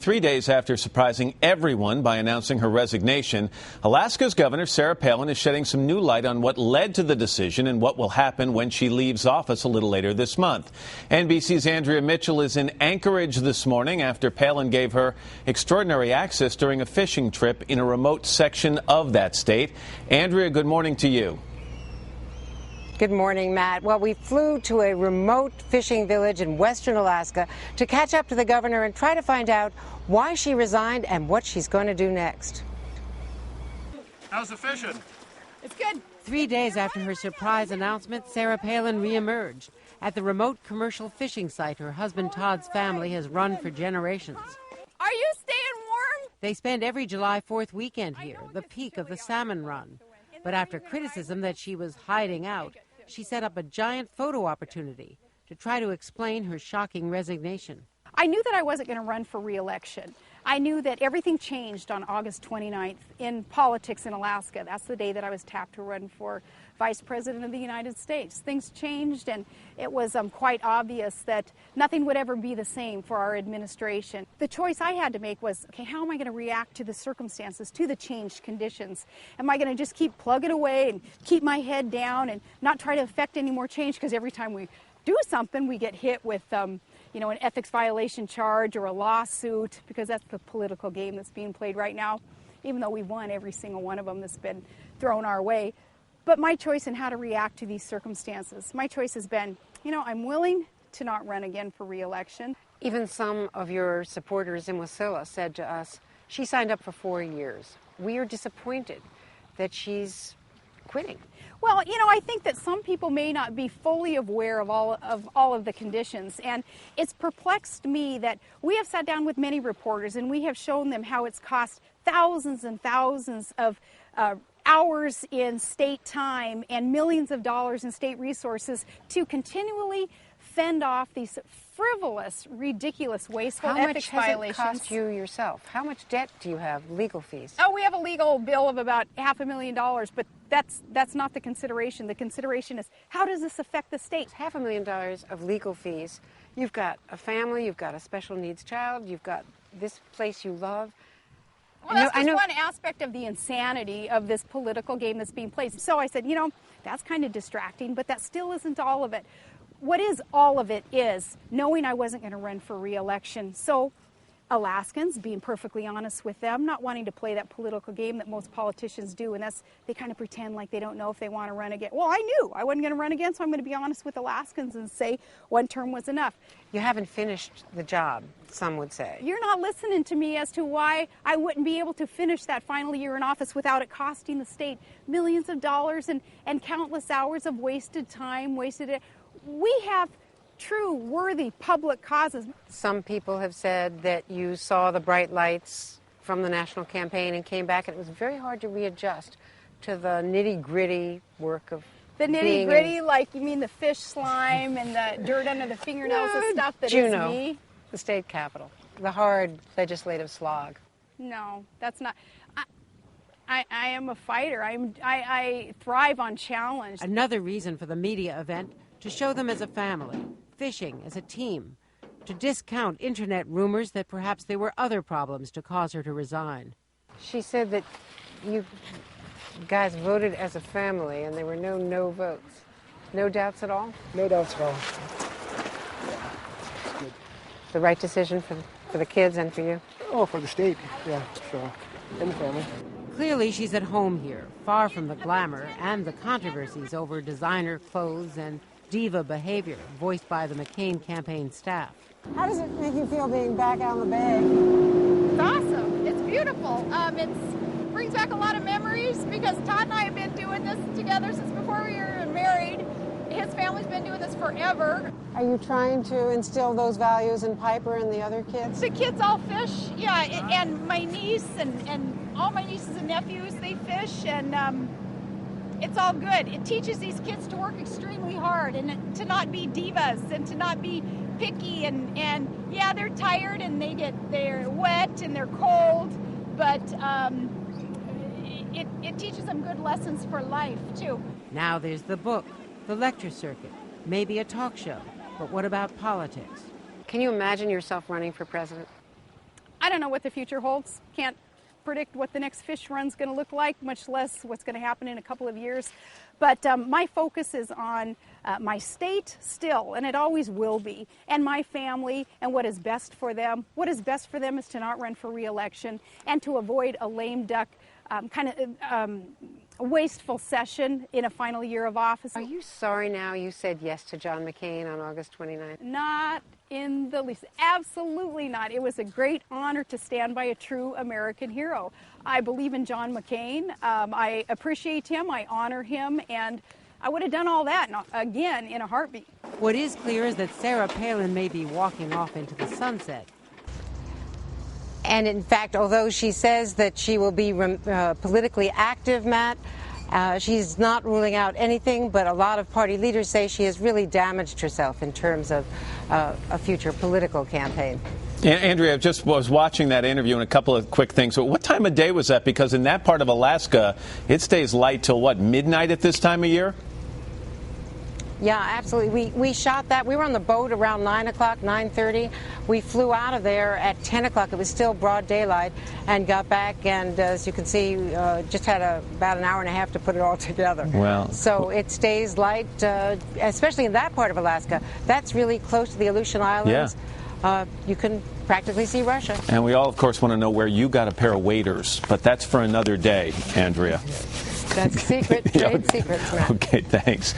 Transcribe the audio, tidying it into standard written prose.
3 days after surprising everyone by announcing her resignation, Alaska's Governor Sarah Palin is shedding some new light on what led to the decision and what will happen when she leaves office a little later this month. NBC's Andrea Mitchell is in Anchorage this morning after Palin gave her extraordinary access during a fishing trip in a remote section of that state. Andrea, good morning to you. Good morning, Matt. Well, we flew to a remote fishing village in western Alaska to catch up to the governor and try to find out why she resigned and what she's going to do next. How's the fishing? It's good. 3 days after her surprise announcement, Sarah Palin reemerged at the remote commercial fishing site her husband Todd's family has run for generations. Are you staying warm? They spend every July 4th weekend here, the peak of the salmon run. But after criticism that she was hiding out, she set up a giant photo opportunity to try to explain her shocking resignation. I knew that I wasn't going to run for re-election. I knew that everything changed on August 29th in politics in Alaska. That's the day that I was tapped to run for Vice President of the United States. Things changed, and it was quite obvious that nothing would ever be the same for our administration. The choice I had to make was, okay, how am I going to react to the circumstances, to the changed conditions? Am I going to just keep plugging away and keep my head down and not try to affect any more change? Because every time we do something, we get hit with an ethics violation charge or a lawsuit, because that's the political game that's being played right now, even though we've won every single one of them that's been thrown our way. But my choice in how to react to these circumstances, my choice has been, I'm willing to not run again for re-election. Even some of your supporters in Wasilla said to us, she signed up for 4 years. We are disappointed that she's quitting. Well, I think that some people may not be fully aware of all of the conditions, and it's perplexed me that we have sat down with many reporters and we have shown them how it's cost thousands and thousands of hours in state time and millions of dollars in state resources to continually fend off these frivolous, ridiculous, wasteful ethics violations. How much has it cost you yourself? How much debt do you have, legal fees? Oh, we have a legal bill of about $500,000, but that's not the consideration. The consideration is, how does this affect the state? $500,000 of legal fees. You've got a family, you've got a special needs child, you've got this place you love. Well, that's just one aspect of the insanity of this political game that's being played. So I said, that's kind of distracting, but that still isn't all of it. What is all of it is knowing I wasn't going to run for re-election. So Alaskans, being perfectly honest with them, not wanting to play that political game that most politicians do, and that's they kind of pretend like they don't know if they want to run again. Well, I knew I wasn't going to run again, so I'm going to be honest with Alaskans and say one term was enough. You haven't finished the job, some would say. You're not listening to me as to why I wouldn't be able to finish that final year in office without it costing the state millions of dollars and countless hours of wasted time, We have true, worthy public causes. Some people have said that you saw the bright lights from the national campaign and came back, and it was very hard to readjust to the nitty-gritty work of the nitty-gritty, like you mean the fish slime and the dirt under the fingernails and stuff that Juneau, is me? The state capitol, the hard legislative slog. No, that's not. I am a fighter. I thrive on challenge. Another reason for the media event, to show them as a family, fishing as a team, to discount internet rumors that perhaps there were other problems to cause her to resign. She said that you guys voted as a family and there were no votes. No doubts at all? No doubts at all. Good. The right decision for the kids and for you? Oh, for the state, yeah, sure. And the family. Clearly she's at home here, far from the glamour and the controversies over designer clothes and diva behavior voiced by the McCain campaign staff. How does it make you feel being back out on the bay? It's awesome. It's beautiful. It brings back a lot of memories because Todd and I have been doing this together since before we were married. His family's been doing this forever. Are you trying to instill those values in Piper and the other kids? The kids all fish, yeah, and my niece and all my nieces and nephews, they fish, and it's all good. It teaches these kids to work extremely hard and to not be divas and to not be picky, and yeah, they're tired and they're wet and they're cold, but it teaches them good lessons for life too. Now there's the book, the lecture circuit, maybe a talk show, but what about politics? Can you imagine yourself running for president? I don't know what the future holds. Can't predict what the next fish run's going to look like, much less what's going to happen in a couple of years. But my focus is on my state still, and it always will be, and my family and what is best for them. What is best for them is to not run for re-election and to avoid a lame duck wasteful session in a final year of office. Are you sorry now you said yes to John McCain on August 29th? Not in the least. Absolutely not. It was a great honor to stand by a true American hero. I believe in John McCain. I appreciate him. I honor him. And I would have done all that, again, in a heartbeat. What is clear is that Sarah Palin may be walking off into the sunset. And in fact, although she says that she will be politically active, Matt, she's not ruling out anything, but a lot of party leaders say she has really damaged herself in terms of a future political campaign. Andrea, I just was watching that interview and a couple of quick things. So what time of day was that? Because in that part of Alaska, it stays light till what, midnight at this time of year? Yeah, absolutely. We shot that. We were on the boat around 9 o'clock, 9:30. We flew out of there at 10 o'clock. It was still broad daylight, and got back. And as you can see, just had about an hour and a half to put it all together. Well, so it stays light, especially in that part of Alaska. That's really close to the Aleutian Islands. Yeah. You can practically see Russia. And we all, of course, want to know where you got a pair of waders, but that's for another day, Andrea. That's a secret. Trade secrets, Matt. Okay, thanks.